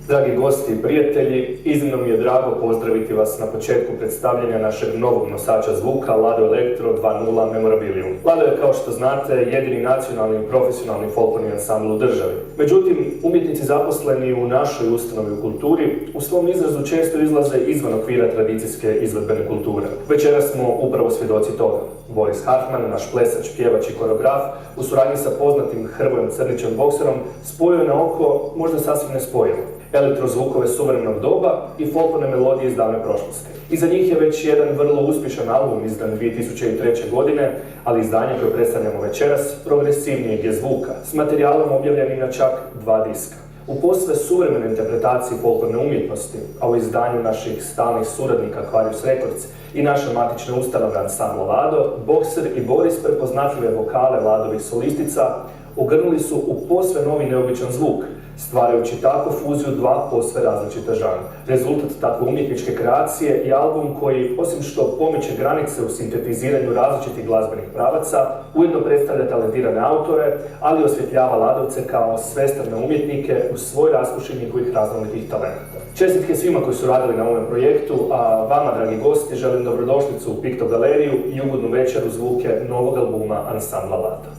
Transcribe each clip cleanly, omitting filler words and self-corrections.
Dragi gosti i prijatelji, iznimno mi je drago pozdraviti vas na početku predstavljanja našeg novog nosača zvuka Lado Elektro 2.0 Memorabilium. Lado je, kao što znate, jedini nacionalni i profesionalni folklorni ansambl u državi. Međutim, umjetnici zaposleni u našoj ustanovi u kulturi u svom izrazu često izlaze izvan okvira tradicijske izvedbene kulture. Večeras smo upravo svjedoci toga. Boris Hartman, naš plesač, pjevač i koreograf, u suradnji sa poznatim Hrvojem Crnićem bokserom, spojio je na oko možda sasvim nespojivo elektrozvukove suvremenog doba i folklorne melodije iz davne prošlosti. Iza njih je već jedan vrlo uspješan album izdan 2003. godine, ali izdanje koje predstavljamo večeras progresivnijeg je zvuka, s materijalom objavljenim na čak 2 diska. U posve suvremene interpretaciji folklorne umjetnosti, a u izdanju naših stalnih suradnika Aquarius Records i naše matične ustanove ansambla Lado, Bokser i Boris prepoznatljive vokale Ladovih solistica ogrnuli su u posve novi neobičan zvuk, stvarajući tako fuziju dva posve različita žanra. Rezultat takve umjetničke kreacije je album koji, osim što pomiče granice u sintetiziranju različitih glazbenih pravaca, ujedno predstavlja talentirane autore, ali osvjetljava Ladovce kao svestrane umjetnike u svoj raskoši njihovih raznolikih talenata. Čestitke svima koji su radili na ovom projektu, a vama, dragi gosti, želim dobrodošlicu u Pikto galeriju i ugodnu večer u zvuke novog albuma ansambla Lado.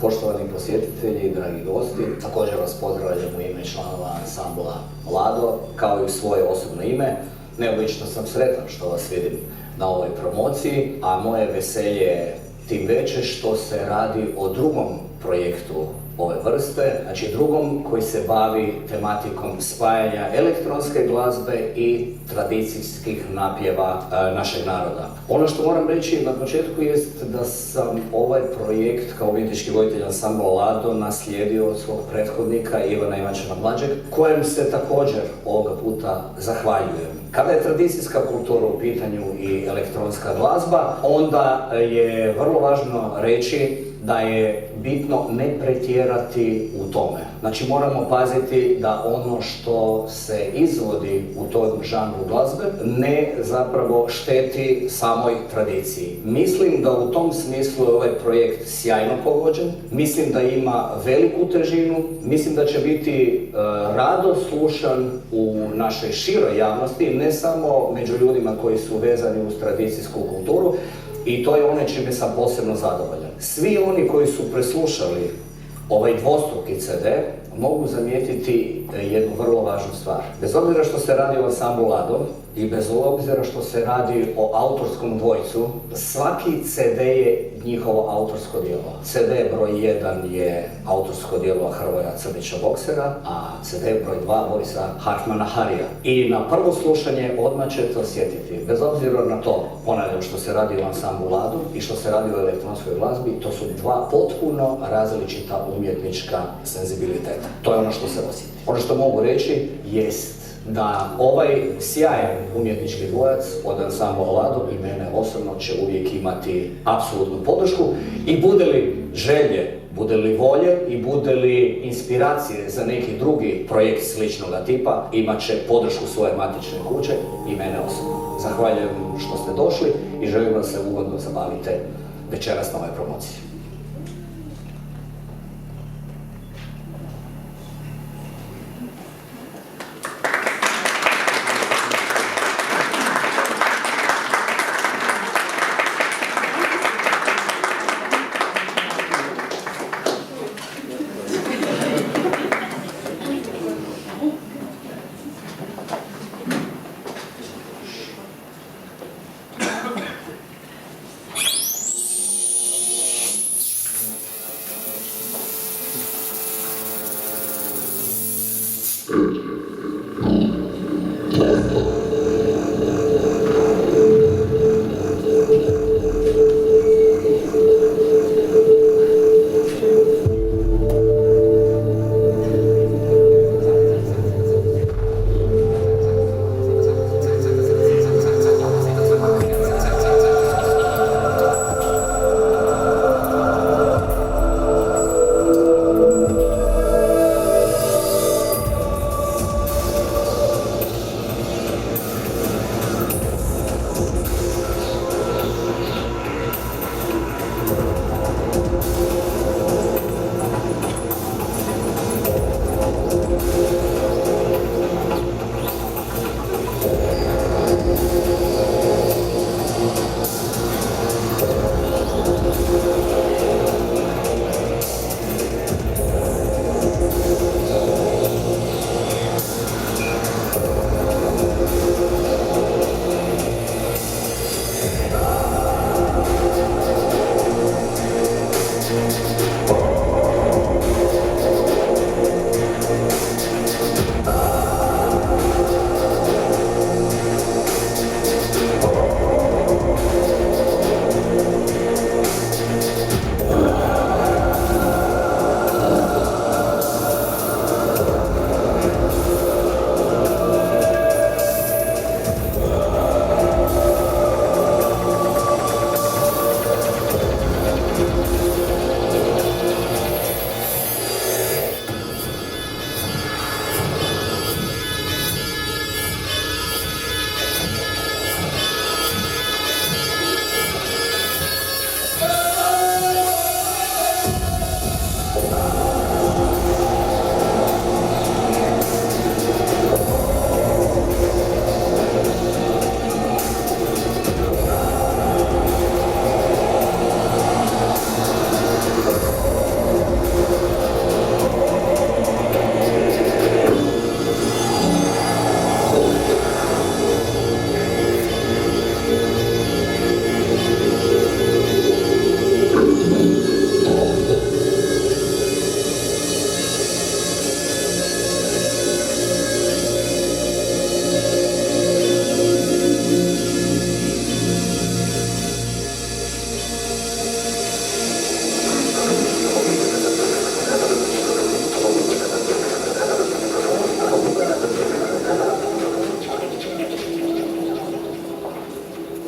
Poštovani posjetitelji, dragi gosti, također vas pozdravljam u ime članova ansambla Lado, kao i u svoje osobno ime. Neobično sam sretan što vas vidim na ovoj promociji, a moje veselje je tim veće što se radi o drugom projektu ove vrste, znači drugom koji se bavi tematikom spajanja elektronske glazbe i tradicijskih napjeva našeg naroda. Ono što moram reći na početku jest da sam ovaj projekt kao umjetnički voditelj ansambla Lado naslijedio od svog prethodnika Ivana Ivančana Mlađeg, kojem se također ovoga puta zahvaljujem. Kada je tradicijska kultura u pitanju i elektronska glazba, onda je vrlo važno reći da je bitno ne pretjerati u tome. Znači moramo paziti da ono što se izvodi u tom žanru glazbe ne zapravo šteti samoj tradiciji. Mislim da u tom smislu je ovaj projekt sjajno pogođen, mislim da ima veliku težinu, mislim da će biti rado slušan u našoj široj javnosti, ne samo među ljudima koji su vezani uz tradicijsku kulturu, i to je ono čime sam posebno zadovoljan. Svi oni koji su preslušali ovaj dvostruki CD mogu zamijetiti jednu vrlo važnu stvar. Bez obzira što se radi o ansamblu Lado i bez obzira što se radi o autorskom dvojcu, svaki CD je njihovo autorsko djelo. CD broj 1 je autorsko djelo Hrvoja Crnića boksera, a CD broj 2 Borisa Hartmana Harija. I na prvo slušanje odmah ćete osjetiti, bez obzira na to, ponavljam, što se radi o ansamblu Lado i što se radi o elektronskoj glazbi, to su dva potpuno različita umjetnička senzibiliteta. To je ono što se osjeti. Ono što mogu reći jest da ovaj sjajan umjetnički dvojac od ansambla Lado i mene osobno će uvijek imati apsolutnu podršku i bude li želje, bude li volje i bude li inspiracije za neki drugi projekt sličnog tipa, imat će podršku svoje matične kuće i mene osobno. Zahvaljujem što ste došli i želim da se ugodno zabavite večeras na ovoj promociji.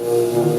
Hvala.